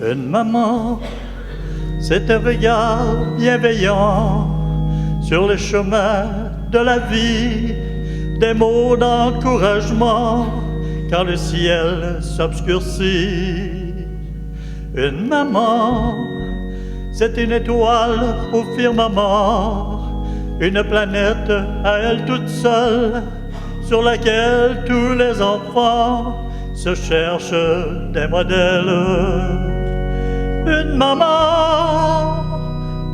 Une maman, c'est un regard bienveillant sur le chemin de la vie, des mots d'encouragement quand le ciel s'obscurcit. Une maman, c'est une étoile au firmament, une planète à elle toute seule, sur laquelle tous les enfants se cherchent des modèles. Une maman,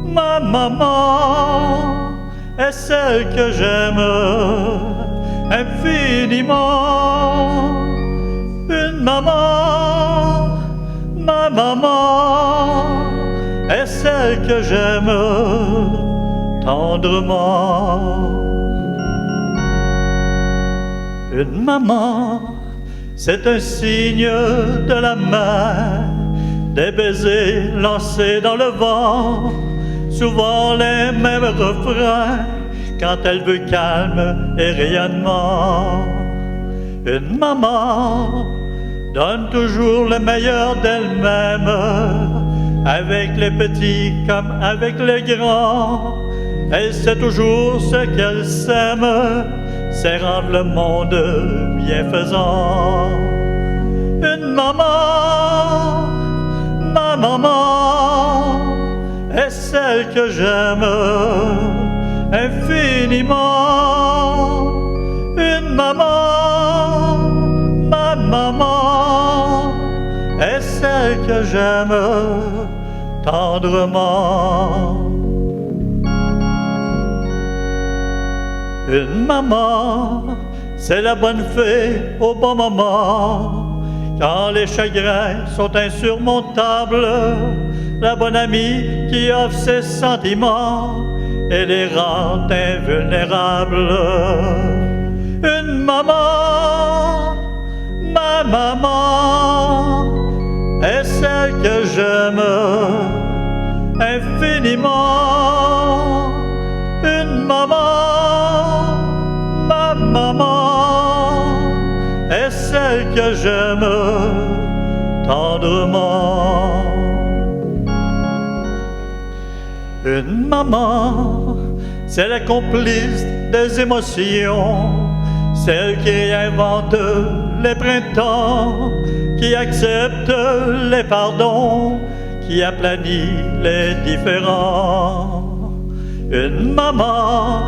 ma maman, est celle que j'aime infiniment. Une maman, ma maman, est celle que j'aime tendrement. Une maman, c'est un signe de la main, des baisers lancés dans le vent, souvent les mêmes refrains quand elle veut calme et rayonnement. Une maman donne toujours le meilleur d'elle-même, avec les petits comme avec les grands. Elle sait toujours ce qu'elle s'aime, c'est rendre le monde bienfaisant. Une maman, ma maman, est celle que j'aime infiniment. Une maman, ma maman, est celle que j'aime tendrement. Une maman, c'est la bonne fée au bon moment, quand les chagrins sont insurmontables, la bonne amie qui offre ses sentiments et les rend invulnérables. Une maman, ma maman, est celle que j'aime infiniment. Une maman, ma maman, est celle que j'aime tendrement. Une maman, c'est la complice des émotions, celle qui invente les printemps, qui accepte les pardons, qui aplanit les différends. Une maman,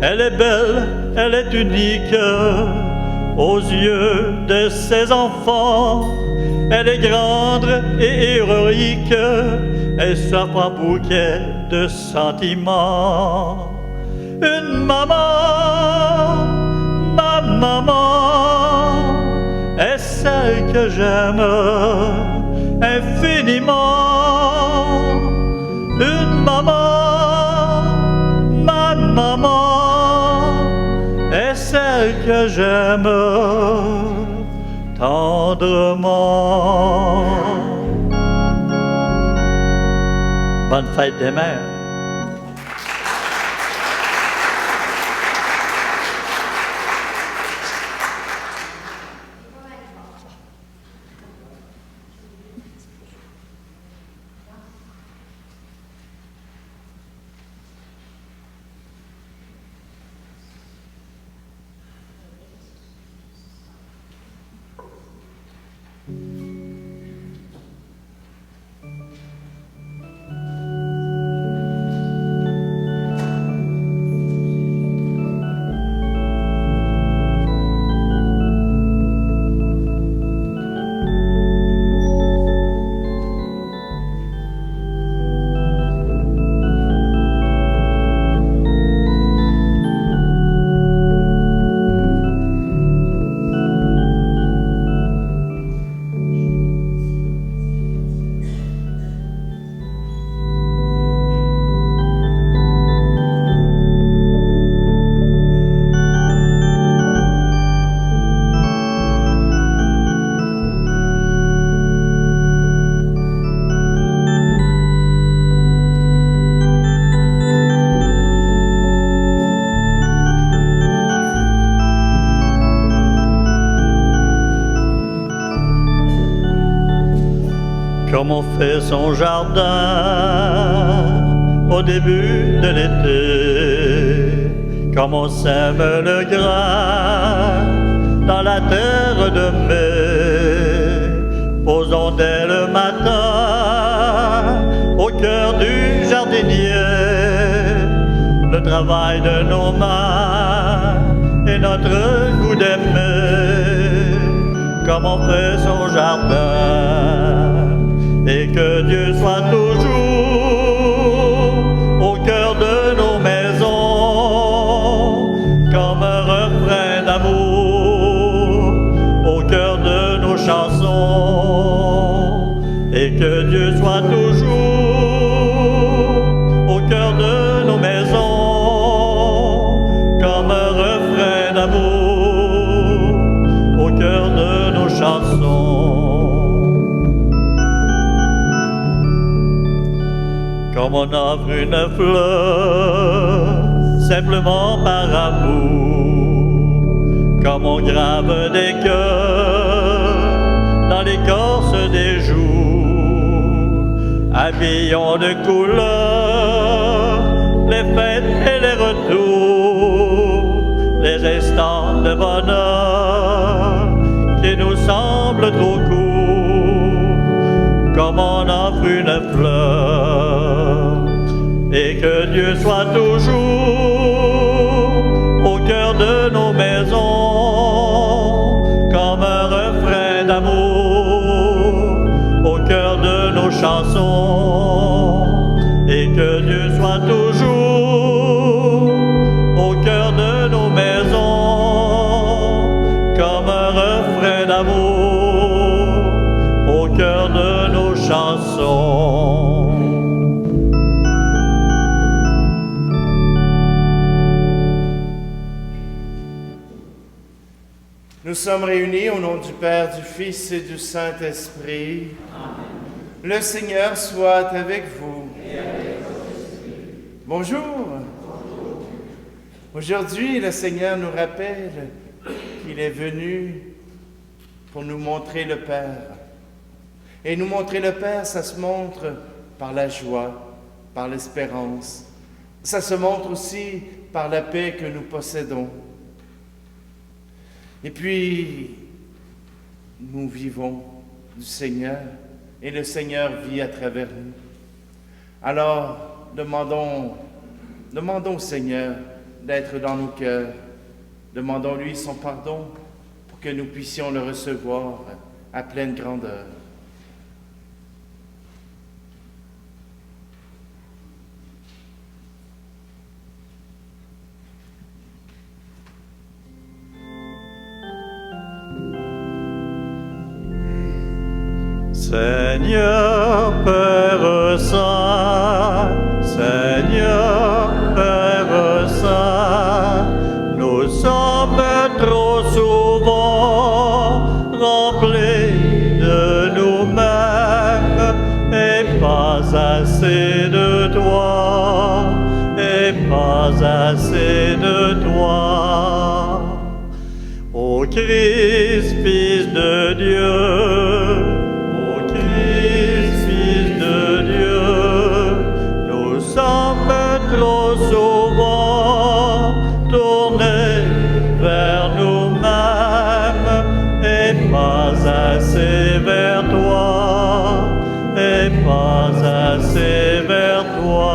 elle est belle, elle est unique aux yeux de ses enfants. Elle est grande et héroïque, elle s'offre un bouquet de sentiments. Une maman, ma maman, est celle que j'aime infiniment. Une maman, ma maman, est celle que j'aime tendrement. Bonne fête des mères. comme on fait son jardin au début de l'été, comme on sème le grain dans la terre de mai. Posons dès le matin au cœur du jardinier le travail de nos mains et notre goût d'aimer, comme on fait son jardin. Et que Dieu soit toujours au cœur de nos maisons, comme un refrain d'amour au cœur de nos chansons. Et que Dieu soit toujours au cœur de nos maisons, comme un refrain d'amour au cœur de nos chansons. Comme on offre une fleur, simplement par amour, comme on grave des cœurs dans l'écorce des joues, habillons de couleurs les fêtes et les retours, les instants de bonheur qui nous semblent trop courts, comme on offre une fleur. Et que Dieu soit toujours au cœur de nos maisons, comme un refrain d'amour au cœur de nos chansons. Et que Dieu soit toujours au cœur de nos maisons, comme un refrain d'amour au cœur de nos chansons. Nous sommes réunis au nom du Père, du Fils et du Saint-Esprit. Amen. Le Seigneur soit avec vous. Et avec votre esprit. Bonjour. Bonjour. Aujourd'hui, le Seigneur nous rappelle qu'il est venu pour nous montrer le Père. Et nous montrer le Père, ça se montre par la joie, par l'espérance. Ça se montre aussi par la paix que nous possédons. Et puis, nous vivons du Seigneur et le Seigneur vit à travers nous. Alors, demandons au Seigneur d'être dans nos cœurs. Demandons-lui son pardon pour que nous puissions le recevoir à pleine grandeur. Seigneur Père Saint, Seigneur Père Saint, nous sommes trop souvent remplis de nous-mêmes et pas assez de toi, et pas assez de toi. Ô Christ, Fils de Dieu, trop souvent tournés vers nous-mêmes et pas assez vers toi, et pas assez vers toi.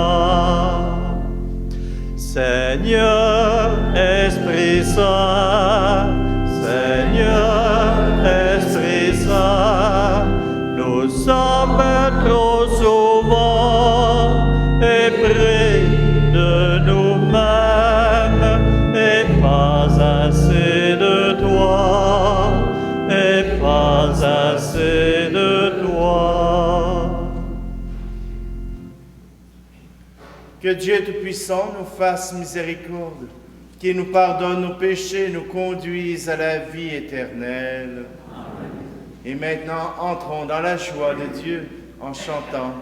Seigneur Esprit Saint, Seigneur Esprit Saint, nous sommes trop souvent épris de nous-mêmes et pas assez de toi, et pas assez de toi. Que Dieu Tout-Puissant nous fasse miséricorde, qu'il nous pardonne nos péchés, nous conduise à la vie éternelle. Amen. Et maintenant, entrons dans la joie de Dieu en chantant.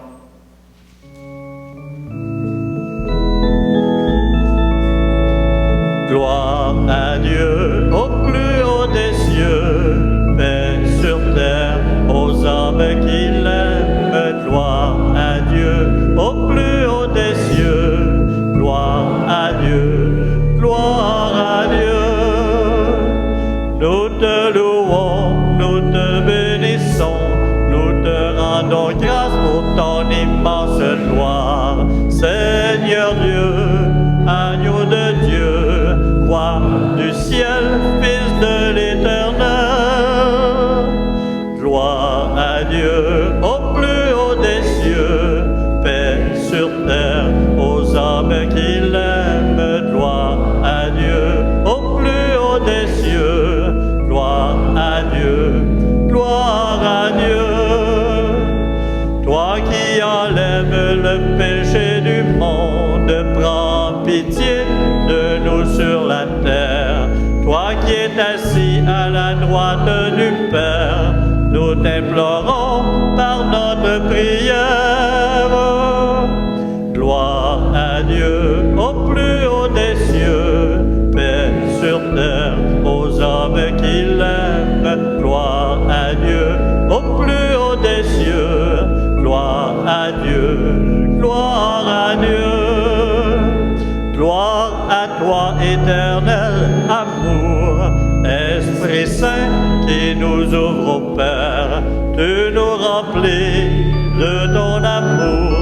Gloire à Dieu au plus haut des cieux, paix sur terre aux hommes qui l'aiment. nous te louons, nous te bénissons, nous te rendons grâce pour ton immense gloire. Seigneur Dieu, agneau de Dieu, roi du ciel, fils de l'Éternel, gloire à Dieu au plus haut des cieux, paix sur terre aux hommes qui l'aiment, gloire à Dieu au plus haut des cieux, gloire à Dieu, gloire à Dieu. Toi qui enlèves le péché du monde, prends pitié de nous sur la terre. Toi qui es assis à la droite du Père, nous t'implorons par notre prière. Gloire à Dieu au plus haut des cieux, paix sur terre aux hommes qui l'aiment. Gloire à Dieu au plus haut des cieux, gloire à Dieu, gloire à Dieu. Gloire à toi, éternel amour, Esprit Saint qui nous ouvre au Père. Tu nous remplis de ton amour,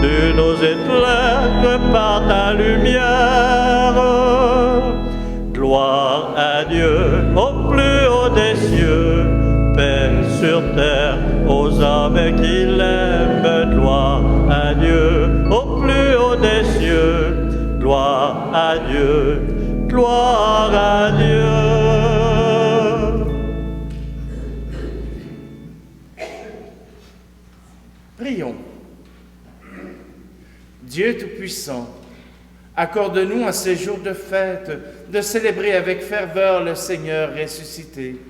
tu nous éclaires par ta lumière. Gloire à Dieu au plus haut des cieux, paix sur terre aux hommes qui l'aiment. Gloire à Dieu au plus haut des cieux, gloire à Dieu, gloire à Dieu. Prions. Dieu Tout-Puissant, accorde-nous en ces jours de fête de célébrer avec ferveur le Seigneur ressuscité.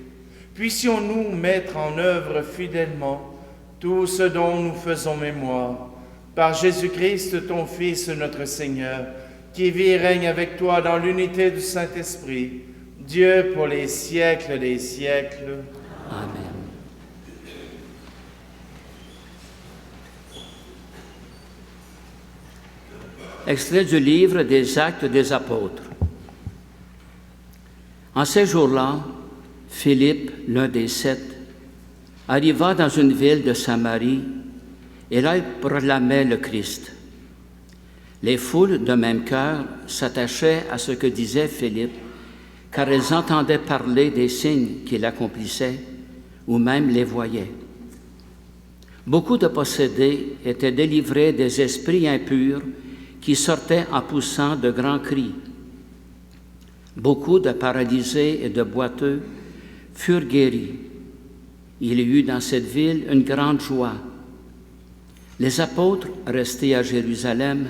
Puissions-nous mettre en œuvre fidèlement tout ce dont nous faisons mémoire. Par Jésus-Christ, ton Fils, notre Seigneur, qui vit et règne avec toi dans l'unité du Saint-Esprit, Dieu pour les siècles des siècles. Amen. Extrait du livre des Actes des Apôtres. En ces jours-là, Philippe, l'un des 7, arriva dans une ville de Samarie, et là il proclamait le Christ. Les foules de même cœur s'attachaient à ce que disait Philippe, car elles entendaient parler des signes qu'il accomplissait, ou même les voyaient. Beaucoup de possédés étaient délivrés des esprits impurs qui sortaient en poussant de grands cris. Beaucoup de paralysés et de boiteux furent guéris. Il y eut dans cette ville une grande joie. Les apôtres, restés à Jérusalem,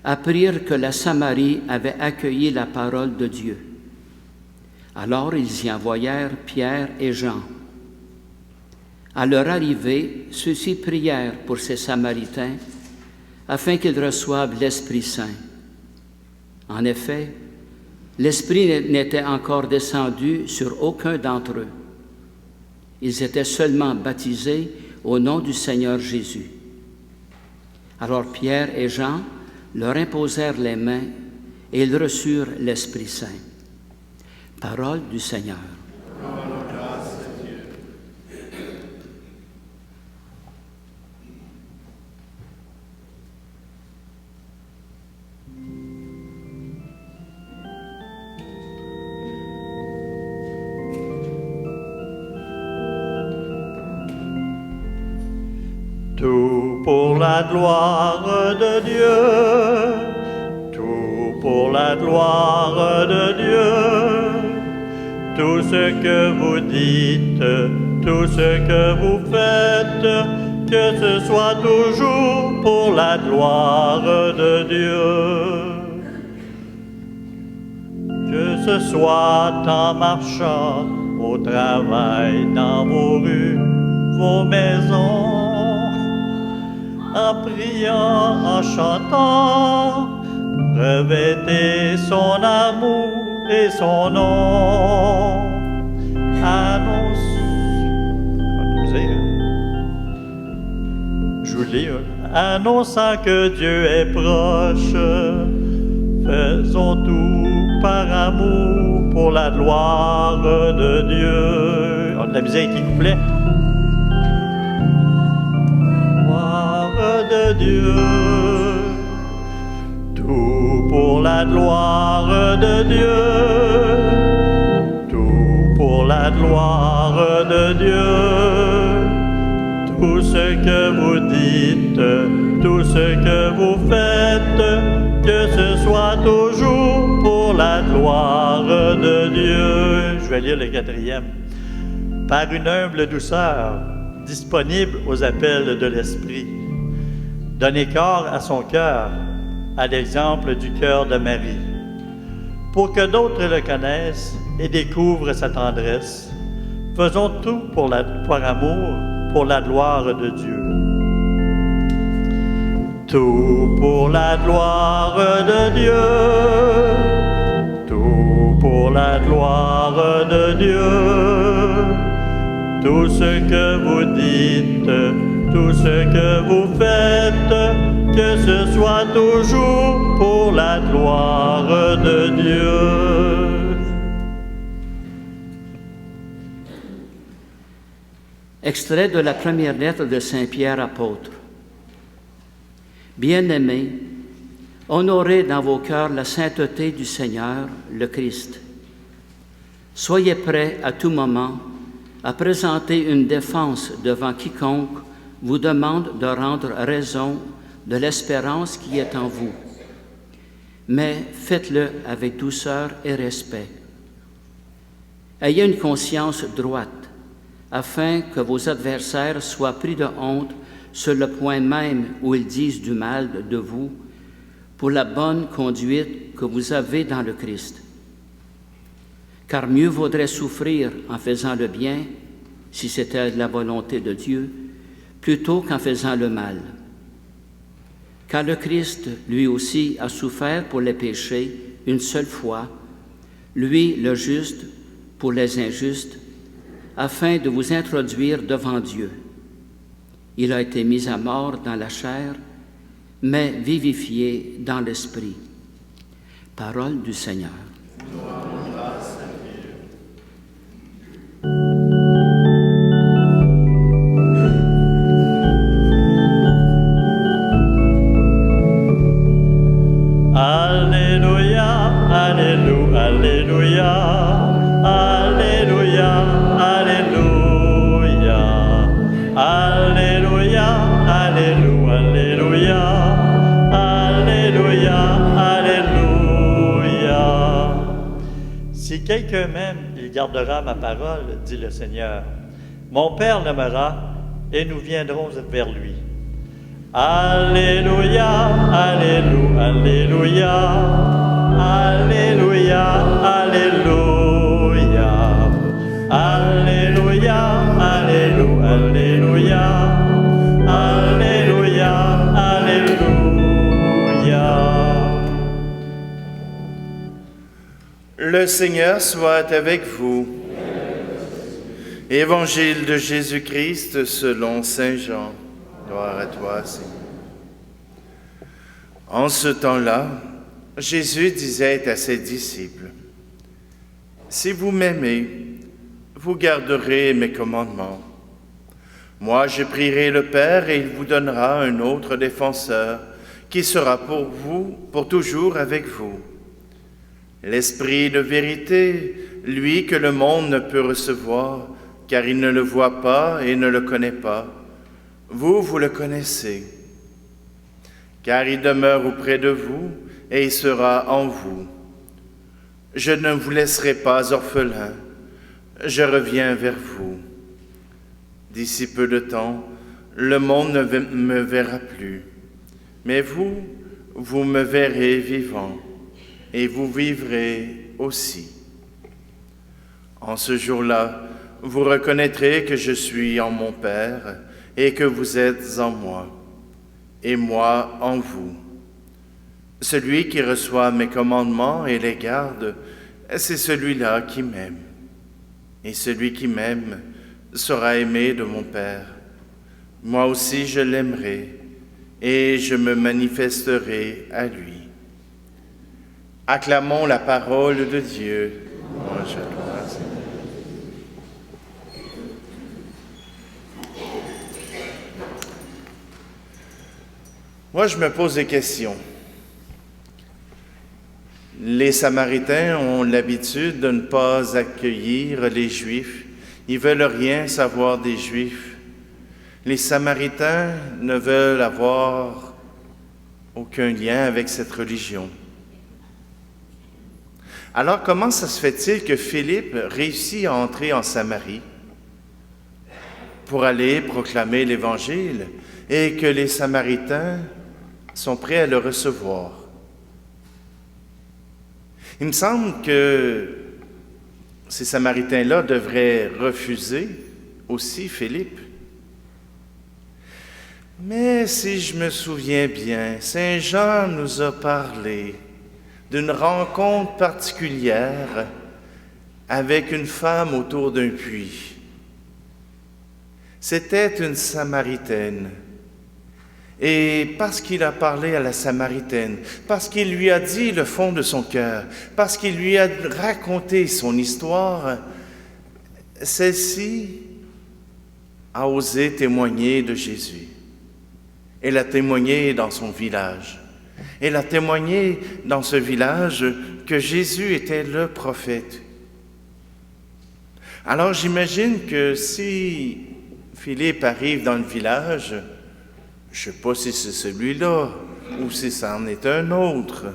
apprirent que la Samarie avait accueilli la parole de Dieu. Alors ils y envoyèrent Pierre et Jean. À leur arrivée, ceux-ci prièrent pour ces Samaritains afin qu'ils reçoivent l'Esprit Saint. En effet, l'Esprit n'était encore descendu sur aucun d'entre eux. Ils étaient seulement baptisés au nom du Seigneur Jésus. Alors Pierre et Jean leur imposèrent les mains et ils reçurent l'Esprit Saint. Parole du Seigneur. Tout pour la gloire de Dieu, tout pour la gloire de Dieu. Tout ce que vous dites, tout ce que vous faites, que ce soit toujours pour la gloire de Dieu. Que ce soit en marchant au travail, dans vos rues, vos maisons, en priant, en chantant, revêtez son amour et son nom. Annonçant que Dieu est proche, faisons tout par amour, pour la gloire de Dieu. On a de la musique qui couplait. Gloire de Dieu, tout pour la gloire de Dieu, tout pour la gloire de Dieu. Tout ce que vous dites, tout ce que vous faites, que ce soit toujours pour la gloire de Dieu. Je vais lire le 4e. Par une humble douceur, disponible aux appels de l'Esprit, donnez corps à son cœur, à l'exemple du cœur de Marie, pour que d'autres le connaissent et découvrent sa tendresse. Faisons tout par amour, pour la gloire de Dieu. Tout pour la gloire de Dieu, tout pour la gloire de Dieu. Tout ce que vous dites, tout ce que vous faites, que ce soit toujours pour la gloire de Dieu. Extrait de la première lettre de Saint Pierre apôtre. Bien-aimés, honorez dans vos cœurs la sainteté du Seigneur, le Christ. Soyez prêts à tout moment à présenter une défense devant quiconque vous demande de rendre raison de l'espérance qui est en vous. Mais faites-le avec douceur et respect. Ayez une conscience droite, afin que vos adversaires soient pris de honte sur le point même où ils disent du mal de vous, pour la bonne conduite que vous avez dans le Christ. Car mieux vaudrait souffrir en faisant le bien, si c'était la volonté de Dieu, plutôt qu'en faisant le mal. Car le Christ, lui aussi, a souffert pour les péchés une seule fois, lui le juste pour les injustes, afin de vous introduire devant Dieu. Il a été mis à mort dans la chair, mais vivifié dans l'esprit. Parole du Seigneur. Alléluia, Alléluia, Alléluia, Alléluia, Alléluia, Alléluia, Alléluia, Alléluia, Alléluia. Si quelqu'un m'aime, il gardera ma parole, dit le Seigneur. Mon Père l'aimera et nous viendrons vers lui. Alléluia, Alléluia, Alléluia, Alléluia, Alléluia, Alléluia, Alléluia, Alléluia, Alléluia. Le Seigneur soit avec vous. Évangile de Jésus-Christ selon Saint Jean. Gloire à toi, Seigneur. En ce temps-là, Jésus disait à ses disciples, « Si vous m'aimez, vous garderez mes commandements. Moi, je prierai le Père et il vous donnera un autre défenseur qui sera pour vous, pour toujours avec vous. L'Esprit de vérité, lui que le monde ne peut recevoir, car il ne le voit pas et ne le connaît pas. Vous le connaissez, car il demeure auprès de vous et il sera en vous. Je ne vous laisserai pas orphelins, je reviens vers vous. D'ici peu de temps, le monde ne me verra plus, mais vous me verrez vivant, et vous vivrez aussi. En ce jour-là, vous reconnaîtrez que je suis en mon Père, et que vous êtes en moi, et moi en vous. Celui qui reçoit mes commandements et les garde, c'est celui-là qui m'aime. Et celui qui m'aime sera aimé de mon Père. Moi aussi je l'aimerai, et je me manifesterai à lui. Acclamons la parole de Dieu. Louange à toi, Seigneur. Moi, je me pose des questions. Les Samaritains ont l'habitude de ne pas accueillir les Juifs. Ils ne veulent rien savoir des Juifs. Les Samaritains ne veulent avoir aucun lien avec cette religion. Alors, comment ça se fait-il que Philippe réussit à entrer en Samarie pour aller proclamer l'Évangile et que les Samaritains sont prêts à le recevoir? Il me semble que ces Samaritains-là devraient refuser aussi Philippe. Mais si je me souviens bien, Saint Jean nous a parlé d'une rencontre particulière avec une femme autour d'un puits. C'était une Samaritaine. Et parce qu'il a parlé à la Samaritaine, parce qu'il lui a dit le fond de son cœur, parce qu'il lui a raconté son histoire, celle-ci a osé témoigner de Jésus. Elle a témoigné dans son village. Elle a témoigné dans ce village que Jésus était le prophète. Alors j'imagine que si Philippe arrive dans le village, je ne sais pas si c'est celui-là ou si c'en est un autre,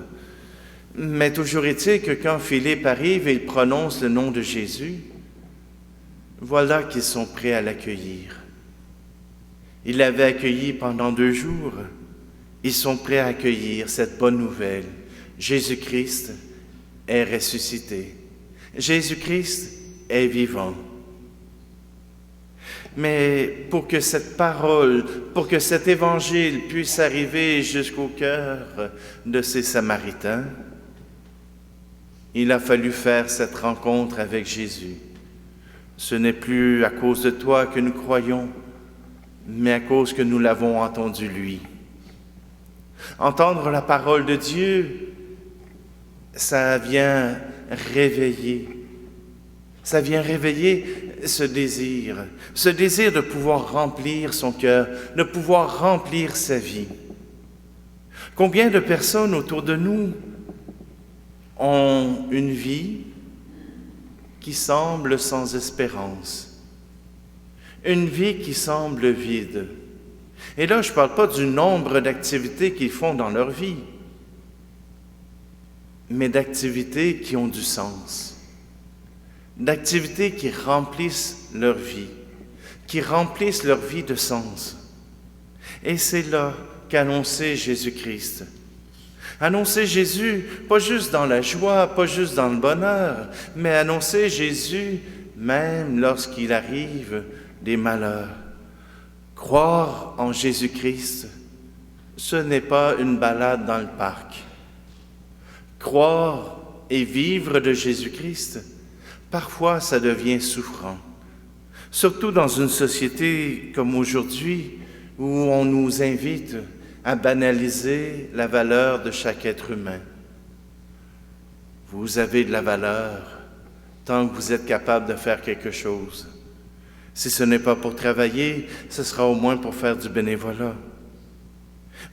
mais toujours est-il que quand Philippe arrive et il prononce le nom de Jésus, voilà qu'ils sont prêts à l'accueillir. Ils l'avaient accueilli pendant 2 jours. Ils sont prêts à accueillir cette bonne nouvelle. Jésus-Christ est ressuscité. Jésus-Christ est vivant. Mais pour que cette parole, pour que cet évangile puisse arriver jusqu'au cœur de ces Samaritains, il a fallu faire cette rencontre avec Jésus. Ce n'est plus à cause de toi que nous croyons, mais à cause que nous l'avons entendu lui. Entendre la parole de Dieu, ça vient réveiller ce désir de pouvoir remplir son cœur, de pouvoir remplir sa vie. Combien de personnes autour de nous ont une vie qui semble sans espérance, une vie qui semble vide? Et là, je ne parle pas du nombre d'activités qu'ils font dans leur vie, mais d'activités qui ont du sens, d'activités qui remplissent leur vie de sens. Et c'est là qu'annoncer Jésus-Christ. Annoncer Jésus, pas juste dans la joie, pas juste dans le bonheur, mais annoncer Jésus même lorsqu'il arrive des malheurs. Croire en Jésus-Christ, ce n'est pas une balade dans le parc. Croire et vivre de Jésus-Christ, parfois ça devient souffrant. Surtout dans une société comme aujourd'hui, où on nous invite à banaliser la valeur de chaque être humain. Vous avez de la valeur tant que vous êtes capable de faire quelque chose. Si ce n'est pas pour travailler, ce sera au moins pour faire du bénévolat.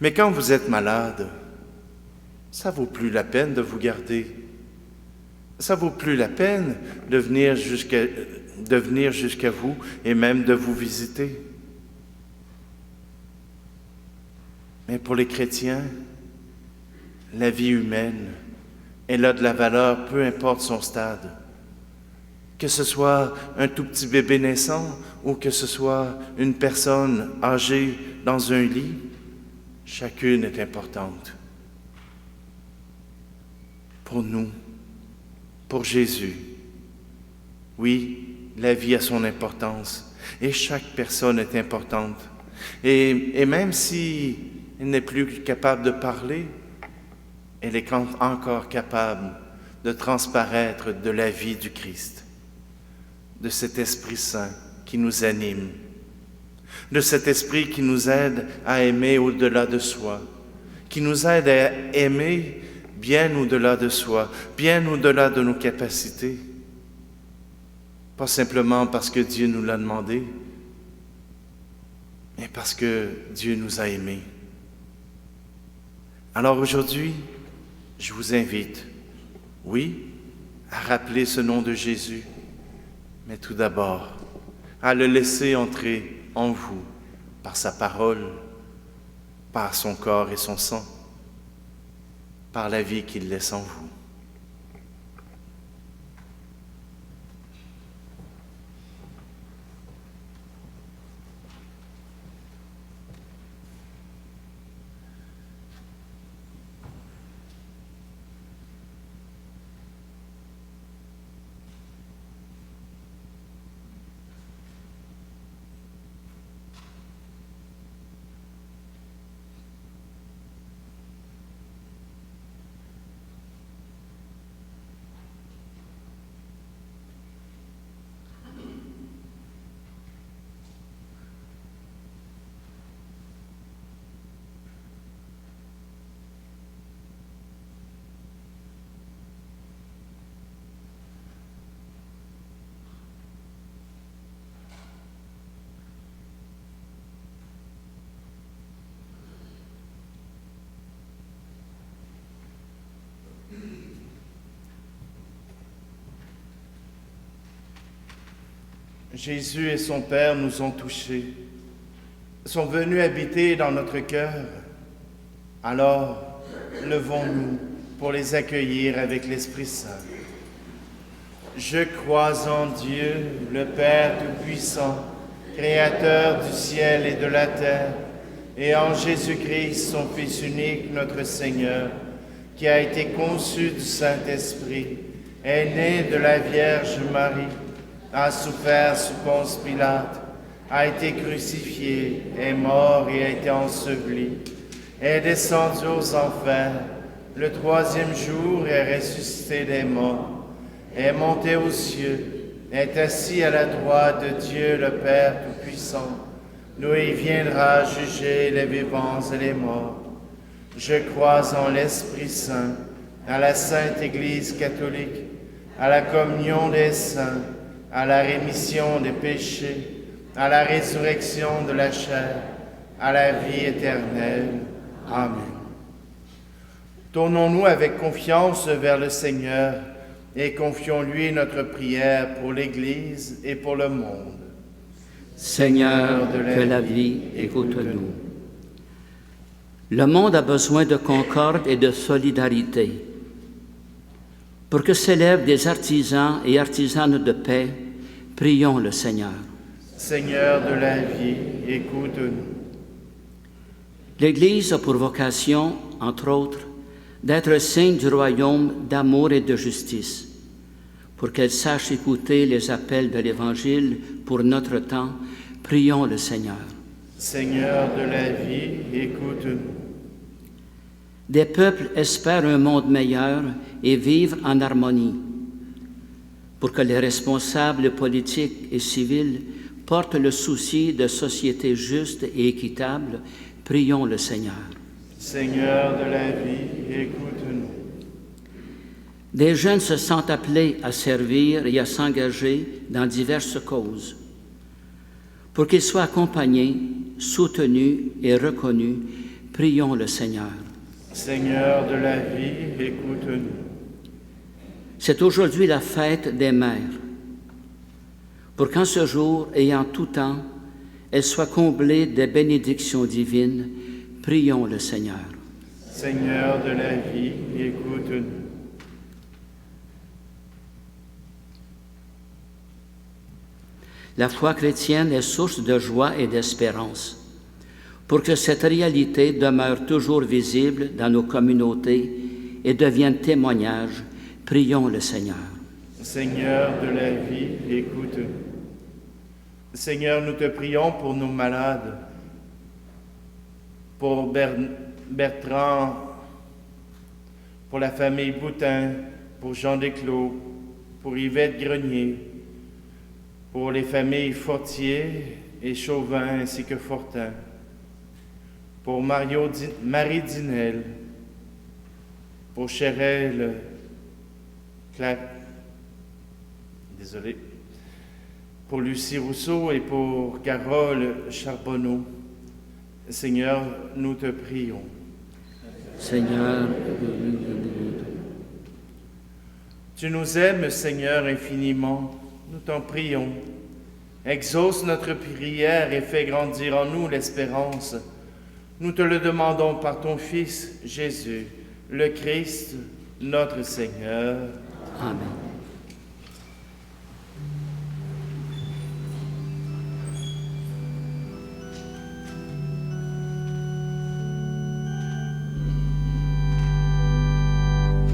Mais quand vous êtes malade, ça ne vaut plus la peine de vous garder. Ça ne vaut plus la peine de venir jusqu'à vous et même de vous visiter. Mais pour les chrétiens, la vie humaine, elle a de la valeur, peu importe son stade. Que ce soit un tout petit bébé naissant ou que ce soit une personne âgée dans un lit, chacune est importante. Pour nous, pour Jésus, oui, la vie a son importance et chaque personne est importante. Et même si elle n'est plus capable de parler, elle est encore capable de transparaître de la vie du Christ, de cet Esprit Saint qui nous anime, de cet Esprit qui nous aide à aimer au-delà de soi, qui nous aide à aimer bien au-delà de soi, bien au-delà de nos capacités. Pas simplement parce que Dieu nous l'a demandé, mais parce que Dieu nous a aimés. Alors aujourd'hui, je vous invite, oui, à rappeler ce nom de Jésus, mais tout d'abord, à le laisser entrer en vous par sa parole, par son corps et son sang, par la vie qu'il laisse en vous. Jésus et son Père nous ont touchés, sont venus habiter dans notre cœur. Alors, levons-nous pour les accueillir avec l'Esprit Saint. Je crois en Dieu, le Père Tout-Puissant, Créateur du ciel et de la terre, et en Jésus-Christ, son Fils unique, notre Seigneur, qui a été conçu du Saint-Esprit, est né de la Vierge Marie, a souffert sous Ponce Pilate, a été crucifié, est mort et a été enseveli, est descendu aux enfers, le troisième jour est ressuscité des morts, est monté aux cieux, est assis à la droite de Dieu le Père Tout-Puissant, d'où il viendra juger les vivants et les morts. Je crois en l'Esprit Saint, à la Sainte Église catholique, à la communion des saints, à la rémission des péchés, à la résurrection de la chair, à la vie éternelle. Amen. Tournons-nous avec confiance vers le Seigneur et confions-lui notre prière pour l'Église et pour le monde. Seigneur de la vie, écoute-nous. Le monde a besoin de concorde et de solidarité. Pour que s'élèvent des artisans et artisanes de paix, prions le Seigneur. Seigneur de la vie, écoute-nous. L'Église a pour vocation, entre autres, d'être signe du royaume d'amour et de justice. Pour qu'elle sache écouter les appels de l'Évangile pour notre temps, prions le Seigneur. Seigneur de la vie, écoute-nous. Des peuples espèrent un monde meilleur et vivent en harmonie. Pour que les responsables politiques et civils portent le souci de sociétés justes et équitables, prions le Seigneur. Seigneur de la vie, écoute-nous. Des jeunes se sentent appelés à servir et à s'engager dans diverses causes. Pour qu'ils soient accompagnés, soutenus et reconnus, prions le Seigneur. Seigneur de la vie, écoute-nous. C'est aujourd'hui la fête des mères. Pour qu'en ce jour et en tout temps, elles soient comblées des bénédictions divines, prions le Seigneur. Seigneur de la vie, écoute-nous. La foi chrétienne est source de joie et d'espérance. Pour que cette réalité demeure toujours visible dans nos communautés et devienne témoignage, prions le Seigneur. Seigneur de la vie, écoute-nous. Seigneur, nous te prions pour nos malades, pour Bertrand, pour la famille Boutin, pour Jean Desclos, pour Yvette Grenier, pour les familles Fortier et Chauvin ainsi que Fortin, pour Marie Dinel, pour Chérel, pour Lucie Rousseau et pour Carole Charbonneau. Seigneur, nous te prions. Seigneur, tu nous aimes, Seigneur, infiniment. Nous t'en prions. Exauce notre prière et fais grandir en nous l'espérance. Nous te le demandons par ton Fils, Jésus, le Christ, notre Seigneur. Amen.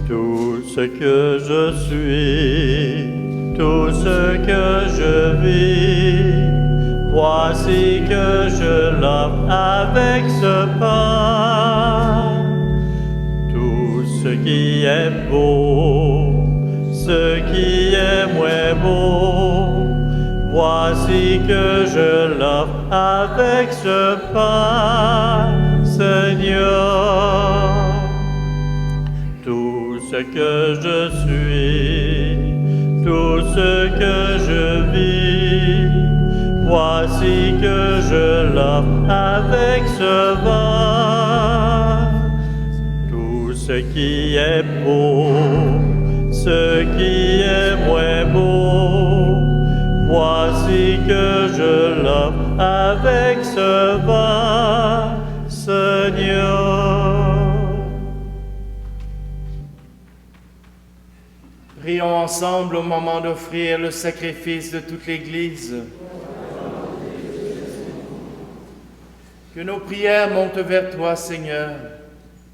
Tout ce que je suis, tout ce que je vis, voici que je l'offre avec ce pain. Tout ce qui est beau, ce qui est moins beau, voici que je l'offre avec ce pain, Seigneur. Tout ce que je suis, tout ce que je vis, voici que je l'offre avec ce vin. Tout ce qui est beau, ce qui est moins beau, voici que je l'offre avec ce vin, Seigneur. Prions ensemble au moment d'offrir le sacrifice de toute l'Église. Que nos prières montent vers toi, Seigneur,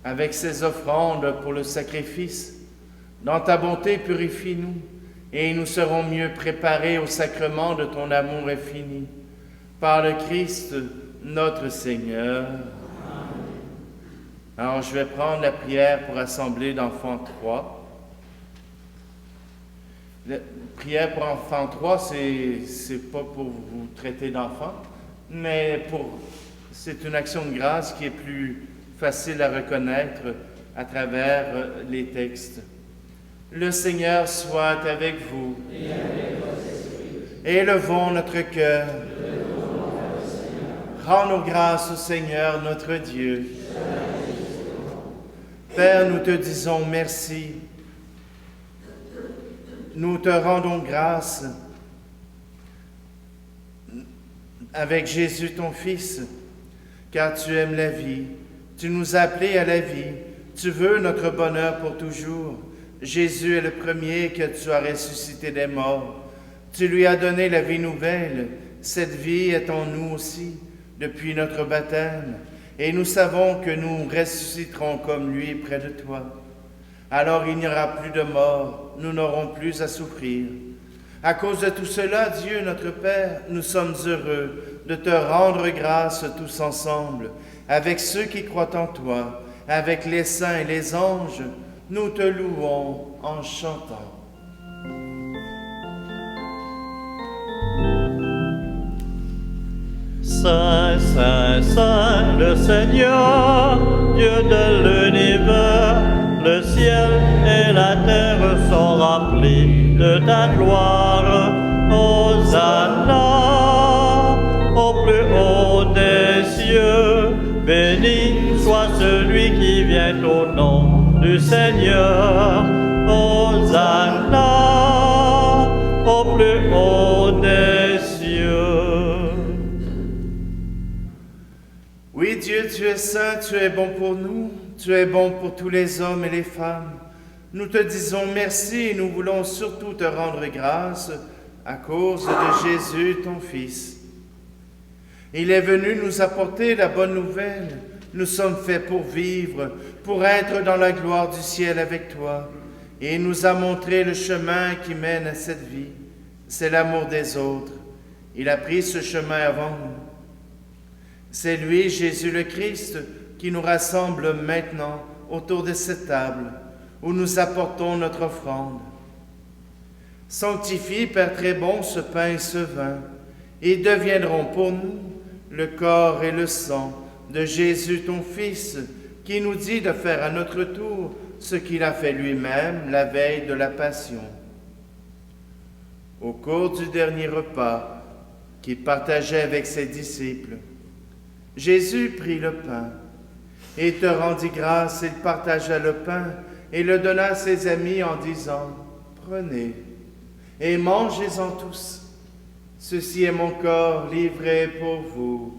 avec ces offrandes pour le sacrifice. Dans ta bonté, purifie-nous, et nous serons mieux préparés au sacrement de ton amour infini. Par le Christ, notre Seigneur. Alors, je vais prendre la prière pour Assemblée d'enfants 3. La prière pour enfants 3, c'est pas pour vous traiter d'enfants, mais c'est une action de grâce qui est plus facile à reconnaître à travers les textes. Le Seigneur soit avec vous. Et avec votre esprit. Élevons notre cœur. Rends nos grâces au Seigneur notre Dieu. Père, nous te disons merci. Nous te rendons grâce avec Jésus ton Fils, car tu aimes la vie. Tu nous as appelés à la vie. Tu veux notre bonheur pour toujours. Jésus est le premier que tu as ressuscité des morts. Tu lui as donné la vie nouvelle. Cette vie est en nous aussi, depuis notre baptême. Et nous savons que nous ressusciterons comme lui près de toi. Alors il n'y aura plus de mort, nous n'aurons plus à souffrir. À cause de tout cela, Dieu notre Père, nous sommes heureux de te rendre grâce tous ensemble, avec ceux qui croient en toi, avec les saints et les anges, nous te louons en chantant. Saint, Saint, Saint, le Seigneur, Dieu de l'univers, le ciel et la terre sont remplis de ta gloire. Hosanna, au plus haut des cieux, béni soit celui qui vient au nom du Seigneur. Hosanna, au plus haut des cieux. Oui, Dieu, tu es saint, tu es bon pour nous, tu es bon pour tous les hommes et les femmes. Nous te disons merci et nous voulons surtout te rendre grâce à cause de Jésus, ton Fils. Il est venu nous apporter la bonne nouvelle. Nous sommes faits pour vivre, pour être dans la gloire du ciel avec toi. Et il nous a montré le chemin qui mène à cette vie. C'est l'amour des autres. Il a pris ce chemin avant nous. C'est lui, Jésus le Christ, qui nous rassemble maintenant autour de cette table où nous apportons notre offrande. Sanctifie, Père très bon, ce pain et ce vin. Ils deviendront pour nous le corps et le sang de Jésus ton Fils, qui nous dit de faire à notre tour ce qu'il a fait lui-même la veille de la Passion. Au cours du dernier repas qu'il partageait avec ses disciples, Jésus prit le pain et te rendit grâce. Il partagea le pain et le donna à ses amis en disant, « Prenez et mangez-en tous. Ceci est mon corps livré pour vous. »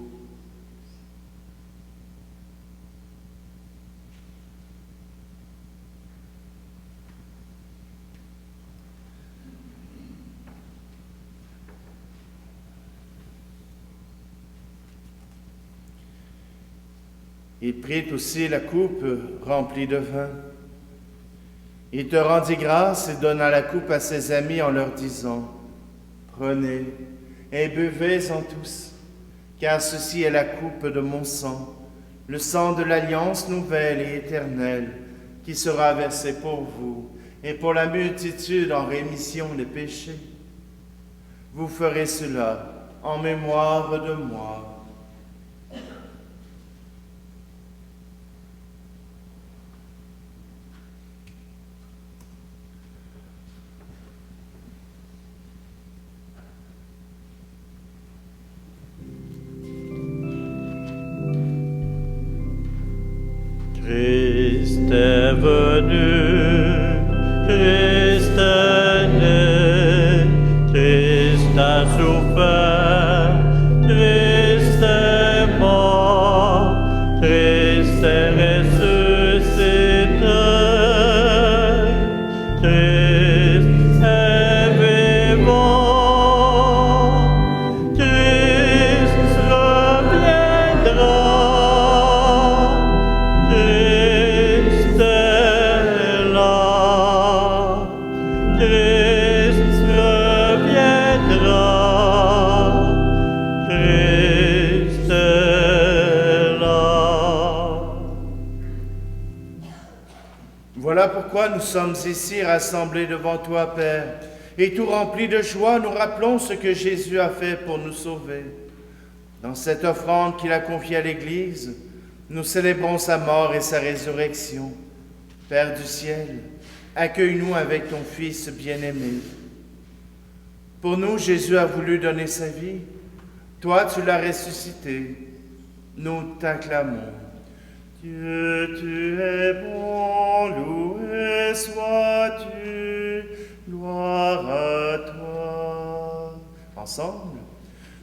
Il prit aussi la coupe remplie de vin. Il te rendit grâce et donna la coupe à ses amis en leur disant, « Prenez et buvez-en tous, car ceci est la coupe de mon sang, le sang de l'alliance nouvelle et éternelle, qui sera versé pour vous et pour la multitude en rémission des péchés. Vous ferez cela en mémoire de moi. » Christ est venu, Christ est né, Christ a souffert, Christ est mort, Christ est ressuscité, Christ est vivant, Christ reviendra. Christ est là, Christ reviendra, Christ est là. Voilà pourquoi nous sommes ici rassemblés devant toi, Père, et tout remplis de joie, nous rappelons ce que Jésus a fait pour nous sauver. Dans cette offrande qu'il a confiée à l'Église, nous célébrons sa mort et sa résurrection. Père du ciel, accueille-nous avec ton Fils bien-aimé. Pour nous, Jésus a voulu donner sa vie. Toi, tu l'as ressuscité. Nous t'acclamons. Dieu, tu es bon, loué sois-tu, gloire à toi. Ensemble.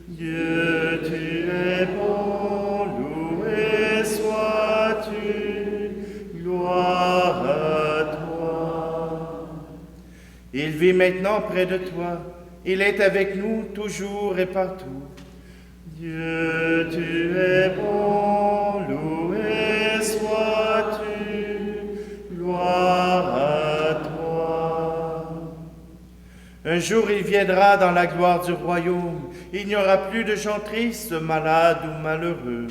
Dieu, tu es bon, loué sois-tu, gloire à toi. Il vit maintenant près de toi, il est avec nous toujours et partout. Dieu, tu es bon, loué sois-tu, gloire à toi. Un jour il viendra dans la gloire du royaume, il n'y aura plus de gens tristes, malades ou malheureux.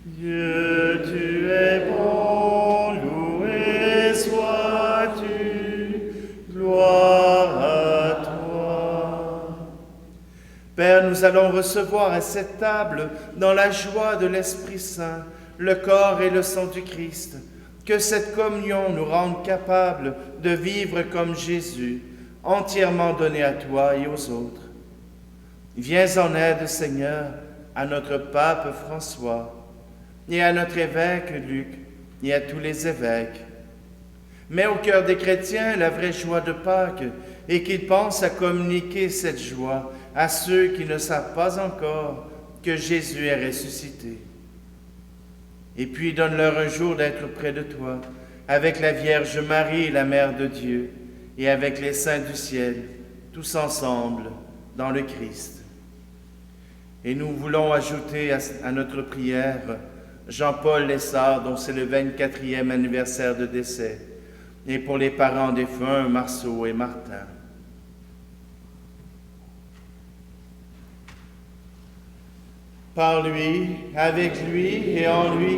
Dieu, tu es bon, loué sois-tu, gloire à toi. Père, nous allons recevoir à cette table, dans la joie de l'Esprit Saint, le corps et le sang du Christ. Que cette communion nous rende capables de vivre comme Jésus, entièrement donné à toi et aux autres. Viens en aide, Seigneur, à notre pape François, et à notre évêque Luc, et à tous les évêques. Mets au cœur des chrétiens la vraie joie de Pâques, et qu'ils pensent à communiquer cette joie à ceux qui ne savent pas encore que Jésus est ressuscité. Et puis donne-leur un jour d'être près de toi, avec la Vierge Marie, la Mère de Dieu, et avec les saints du ciel, tous ensemble, dans le Christ. Et nous voulons ajouter à notre prière Jean-Paul Lessard, dont c'est le 24e anniversaire de décès, et pour les parents défunts, Marceau et Martin. Par lui, avec lui et en lui,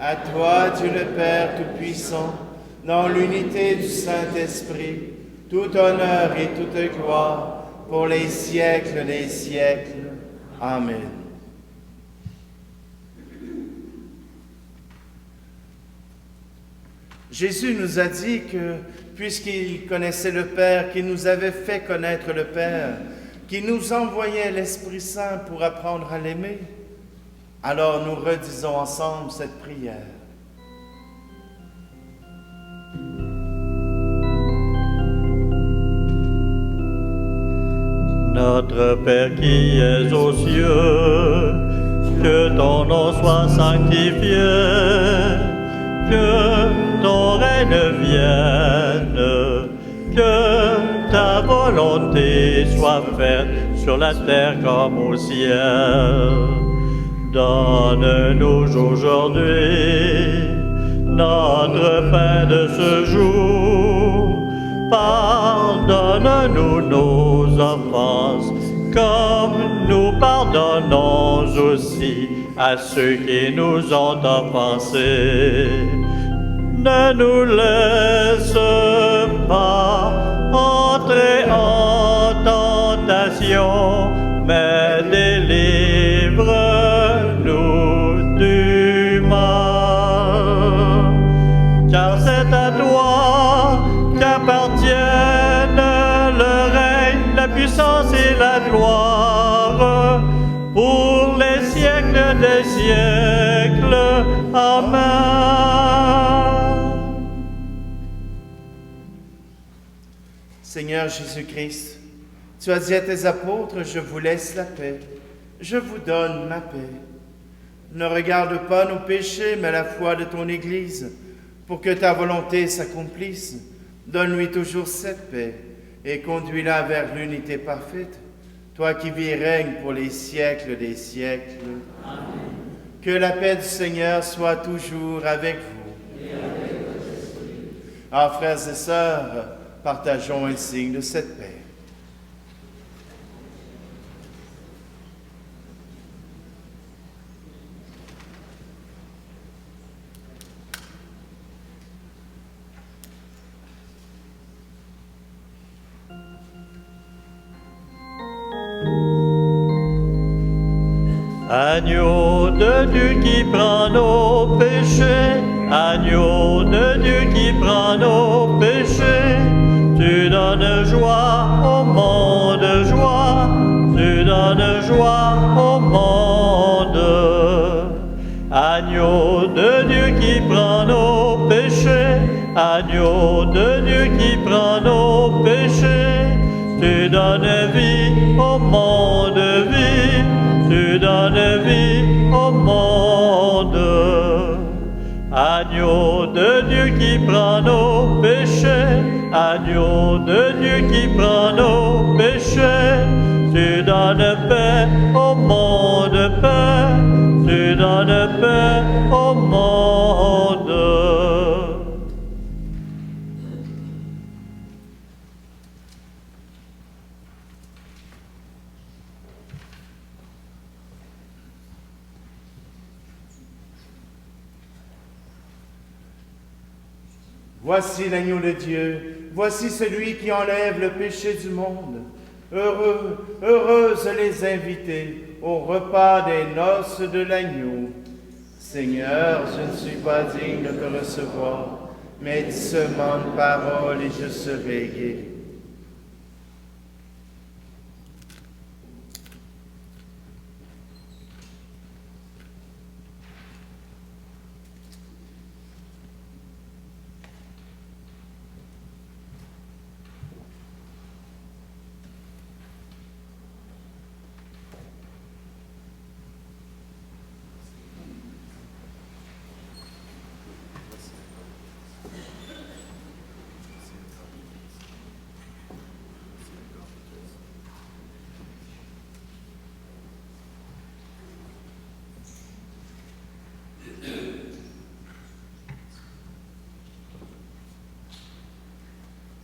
à toi, Dieu le Père Tout-Puissant, dans l'unité du Saint-Esprit, tout honneur et toute gloire pour les siècles des siècles. Amen. Jésus nous a dit que, puisqu'il connaissait le Père, qu'il nous avait fait connaître le Père, qu'il nous envoyait l'Esprit Saint pour apprendre à l'aimer, alors nous redisons ensemble cette prière. Notre Père qui es aux cieux, que ton nom soit sanctifié, que ton règne vienne, que ta volonté soit faite sur la terre comme au ciel. Donne-nous aujourd'hui notre pain de ce jour. Pardonne-nous nos offenses, comme nous pardonnons aussi à ceux qui nous ont offensés. Ne nous laisse pas entrer en tentation, mais délivre-nous du mal. Car c'est à toi qu'appartiennent le règne, la puissance et la gloire, pour les siècles des siècles. Amen. Seigneur Jésus-Christ, tu as dit à tes apôtres, je vous laisse la paix, je vous donne ma paix. Ne regarde pas nos péchés, mais la foi de ton Église, pour que ta volonté s'accomplisse. Donne-lui toujours cette paix et conduis-la vers l'unité parfaite, toi qui vis et règnes pour les siècles des siècles. Amen. Que la paix du Seigneur soit toujours avec vous. Et avec votre esprit. Alors, frères et sœurs, partageons un signe de cette paix. Agneau de Dieu qui prend nos péchés, agneau de Dieu qui prend nos péchés, tu donnes joie au monde, joie, tu donnes joie au monde. Agneau de Dieu qui prend nos péchés, agneau de Dieu qui prend nos péchés, tu donnes vie au monde, vie. Tu donnes vie au monde. Agneau de Dieu qui prend nos péchés, agneau de Dieu qui prend nos péchés, tu donnes paix au monde, paix, tu donnes paix au monde. Voici l'agneau de Dieu, voici celui qui enlève le péché du monde. Heureux, heureuses les invités au repas des noces de l'agneau. Seigneur, je ne suis pas digne de te recevoir, mais dis seulement une parole et je serai guéri.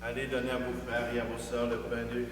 Allez donner à vos frères et à vos sœurs le pain de vie.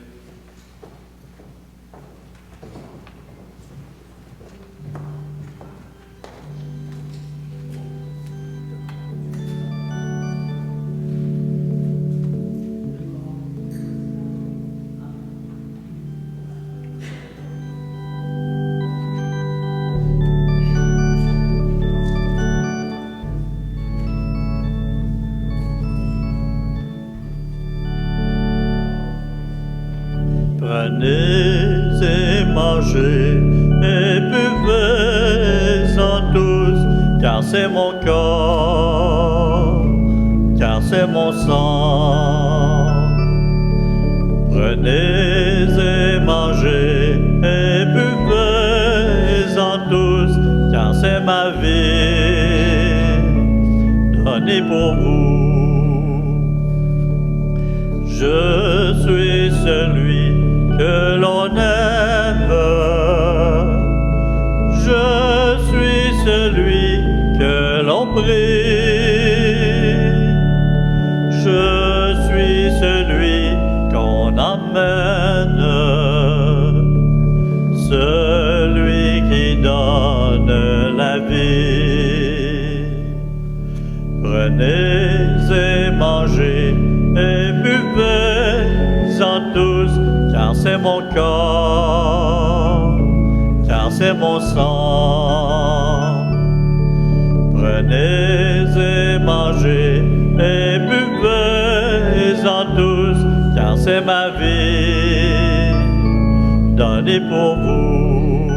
c'est mon corps, car c'est mon sang. Prenez et mangez et buvez-en tous, car c'est ma vie, donnée pour vous. Je suis celui que l'on aime, je suis celui que l'on prie, je suis celui qu'on emmène, celui qui donne la vie. Prenez et mangez et buvez-en tous, car c'est mon corps, car c'est mon sang. Prenez et mangez et buvez-en tous, car c'est ma vie, donnée pour vous.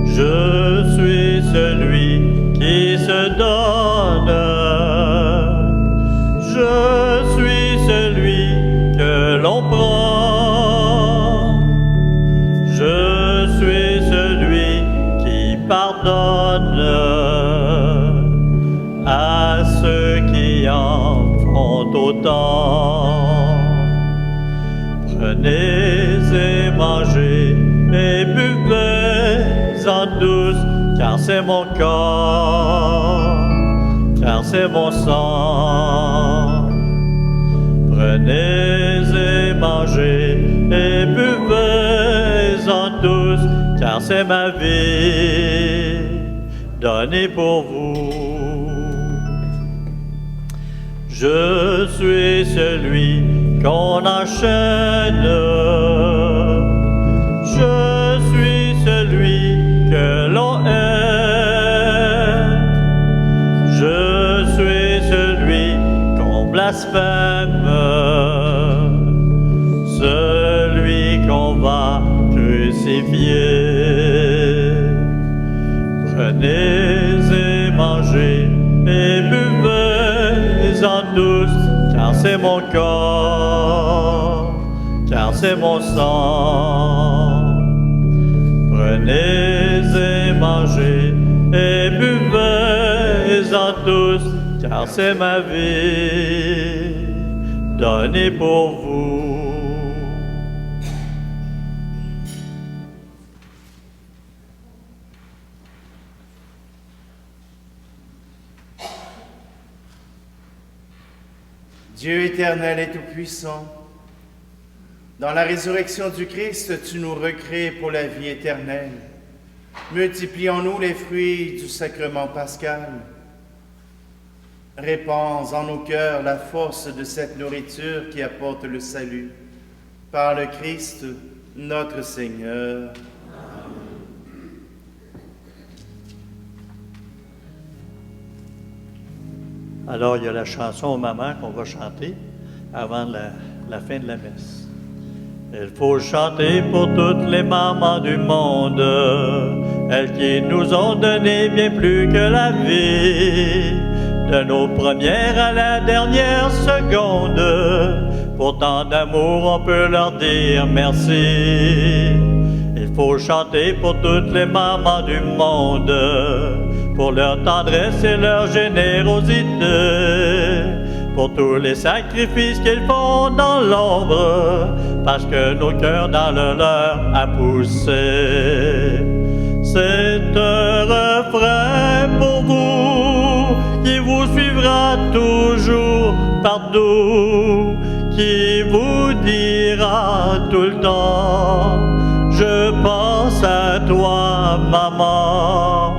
Je suis celui qui se donne, je suis celui que l'on prend, je suis celui qui pardonne à ceux qui en font autant. Prenez et mangez et buvez-en tous, car c'est mon corps, car c'est mon sang. Prenez et mangez et buvez-en tous, car c'est ma vie, donnée pour vous. Je suis celui qu'on enchaîne, je suis celui que l'on aime, je suis celui qu'on blasphème, celui qu'on va crucifier. Prenez et mangez et buvez-en tous, car c'est mon corps, car c'est mon sang. Prenez et mangez et buvez-en tous, car c'est ma vie, donnée pour vous. Dieu éternel et tout-puissant, dans la résurrection du Christ, tu nous recrées pour la vie éternelle. Multiplions-nous les fruits du sacrement pascal. Répands en nos cœurs la force de cette nourriture qui apporte le salut. Par le Christ, notre Seigneur. Alors, il y a la chanson « Maman » qu'on va chanter avant la fin de la messe. Il faut chanter pour toutes les mamans du monde, elles qui nous ont donné bien plus que la vie, de nos premières à la dernière seconde. Pour tant d'amour, on peut leur dire merci. Il faut chanter pour toutes les mamans du monde, pour leur tendresse et leur générosité, pour tous les sacrifices qu'ils font dans l'ombre, parce que nos cœurs dans le leur a poussé. C'est un refrain pour vous, qui vous suivra toujours partout, qui vous dira tout le temps, je pense à toi, maman.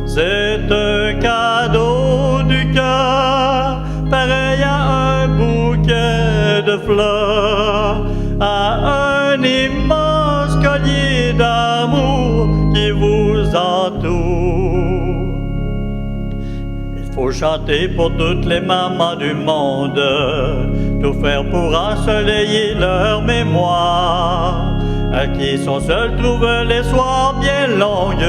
C'est un cadeau du cœur, pareil à un bouquet de fleurs, à un immense collier d'amour qui vous entoure. Il faut chanter pour toutes les mamans du monde, tout faire pour ensoleiller leur mémoire. à qui son seul trouve les soirs bien longues.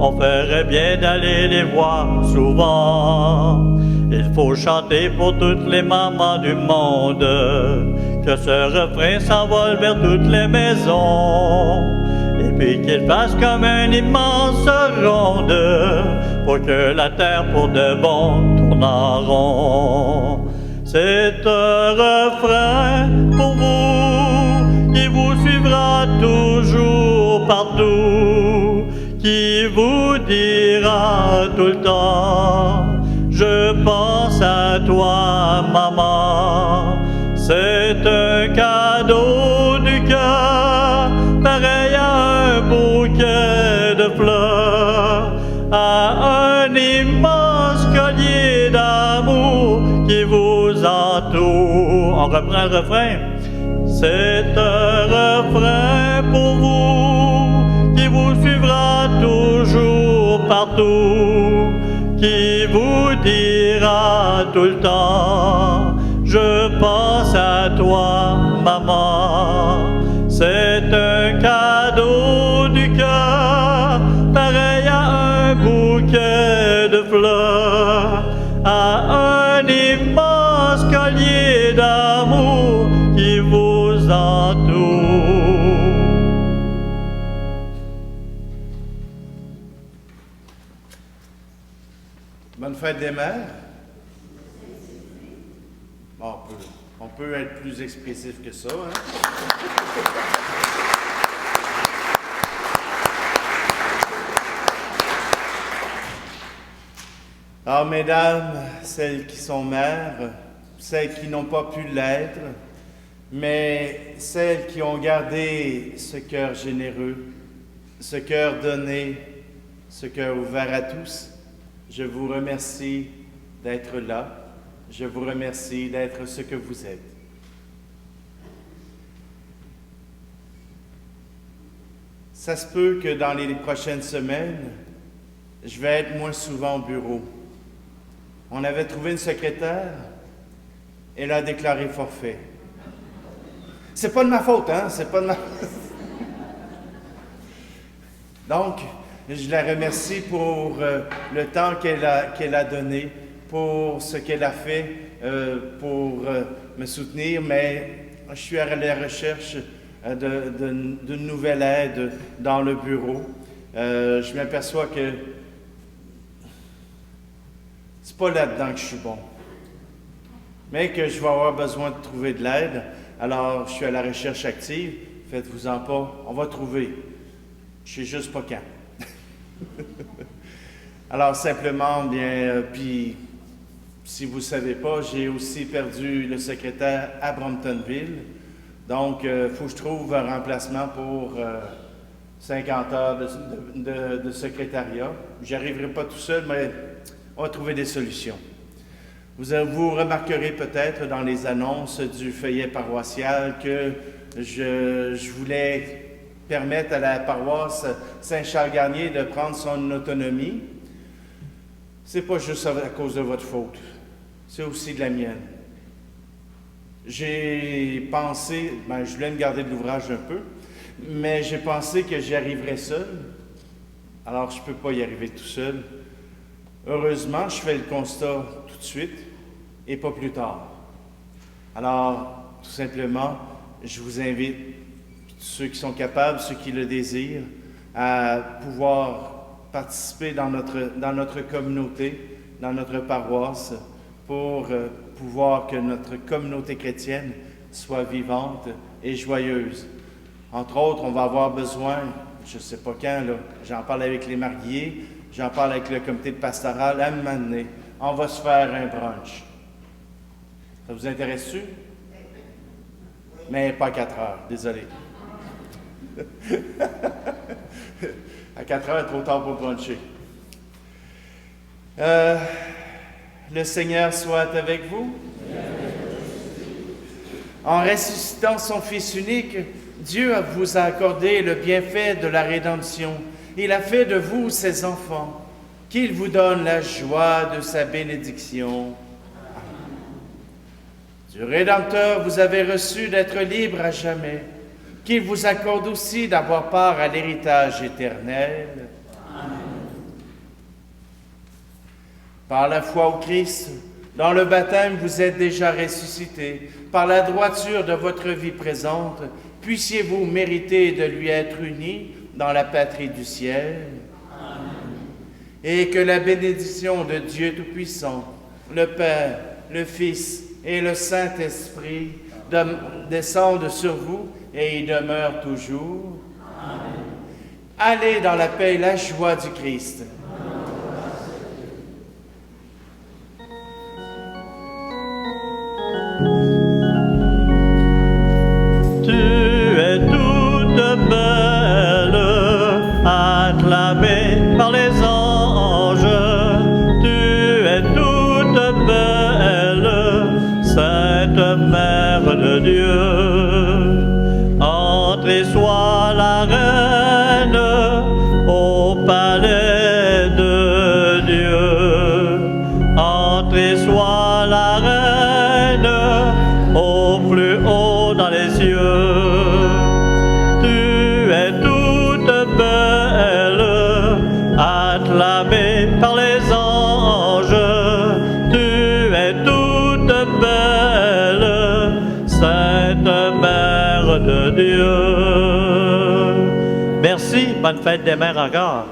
On ferait bien d'aller les voir souvent. Il faut chanter pour toutes les mamans du monde, que ce refrain s'envole vers toutes les maisons. Et puis qu'il fasse comme une immense ronde, pour que la terre pour de bon tourne en rond. C'est un refrain pour vous, qui vous suivra toujours partout, qui vous dira tout le temps: je pense à toi, maman. C'est un cadeau du cœur, pareil à un bouquet de fleurs, à un immense collier d'amour qui vous entoure. On reprend le refrain. C'est un refrain pour vous, qui vous suivra toujours partout, qui vous dira tout le temps: je pense à toi, maman. C'est un cadeau du cœur, pareil à un bouquet de fleurs, à un immense collier d'amour qui vous entoure. Bonne fête des mères. Bon, on peut être plus expressif que ça, hein? Alors, mesdames, celles qui sont mères, celles qui n'ont pas pu l'être, mais celles qui ont gardé ce cœur généreux, ce cœur donné, ce cœur ouvert à tous, je vous remercie d'être là. Je vous remercie d'être ce que vous êtes. Ça se peut que dans les prochaines semaines, je vais être moins souvent au bureau. On avait trouvé une secrétaire, elle a déclaré forfait. C'est pas de ma faute, hein? C'est pas de ma faute. Donc, je la remercie pour le temps qu'elle a donné, pour ce qu'elle a fait pour me soutenir, mais je suis à la recherche d'une nouvelle aide dans le bureau. Je m'aperçois que c'est pas là-dedans que je suis bon, mais que je vais avoir besoin de trouver de l'aide. Alors, je suis à la recherche active. Faites-vous-en pas, on va trouver. Je sais juste pas quand. Alors, simplement, bien, puis, si vous ne savez pas, j'ai aussi perdu le secrétaire à Bromptonville. Donc, il faut que je trouve un remplacement pour 50 heures de secrétariat. Je n'y arriverai pas tout seul, mais on va trouver des solutions. Vous remarquerez peut-être dans les annonces du feuillet paroissial que je voulais permettre à la paroisse Saint-Charles-Garnier de prendre son autonomie. C'est pas juste à cause de votre faute, c'est aussi de la mienne. J'ai pensé, je voulais me garder de l'ouvrage un peu, mais j'ai pensé que j'y arriverais seul. Alors, je ne peux pas y arriver tout seul. Heureusement, je fais le constat tout de suite et pas plus tard. Alors, tout simplement, je vous invite, ceux qui sont capables, ceux qui le désirent, à pouvoir participer dans notre communauté, dans notre paroisse, pour pouvoir que notre communauté chrétienne soit vivante et joyeuse. Entre autres, on va avoir besoin, je ne sais pas quand, là, j'en parle avec les mariés, j'en parle avec le comité de pastoral, à un moment donné, on va se faire un brunch. Ça vous intéresse-tu? Mais pas à 4 heures, désolé. À 4 heures, trop tard pour bruncher. Le Seigneur soit avec vous. En ressuscitant son Fils unique, Dieu vous a accordé le bienfait de la rédemption. Il a fait de vous ses enfants. Qu'il vous donne la joie de sa bénédiction. Amen. Du Rédempteur, vous avez reçu d'être libre à jamais. qu'il vous accorde aussi d'avoir part à l'héritage éternel. Par la foi au Christ, dans le baptême, vous êtes déjà ressuscités. Par la droiture de votre vie présente, puissiez-vous mériter de lui être unis dans la patrie du ciel. Amen. Et que la bénédiction de Dieu Tout-Puissant, le Père, le Fils et le Saint-Esprit descendent sur vous et y demeurent toujours. Amen. Allez dans la paix et la joie du Christ. Tu es toute belle, acclamée par les anges. Tu es toute belle, Sainte Mère de Dieu. Entrez, sois la reine au palais de Dieu. Entrez, sois la reine au plus haut dans les cieux. Tu es toute belle, acclamée par les anges. Tu es toute belle, Sainte Mère de Dieu. Merci, bonne fête des mères encore.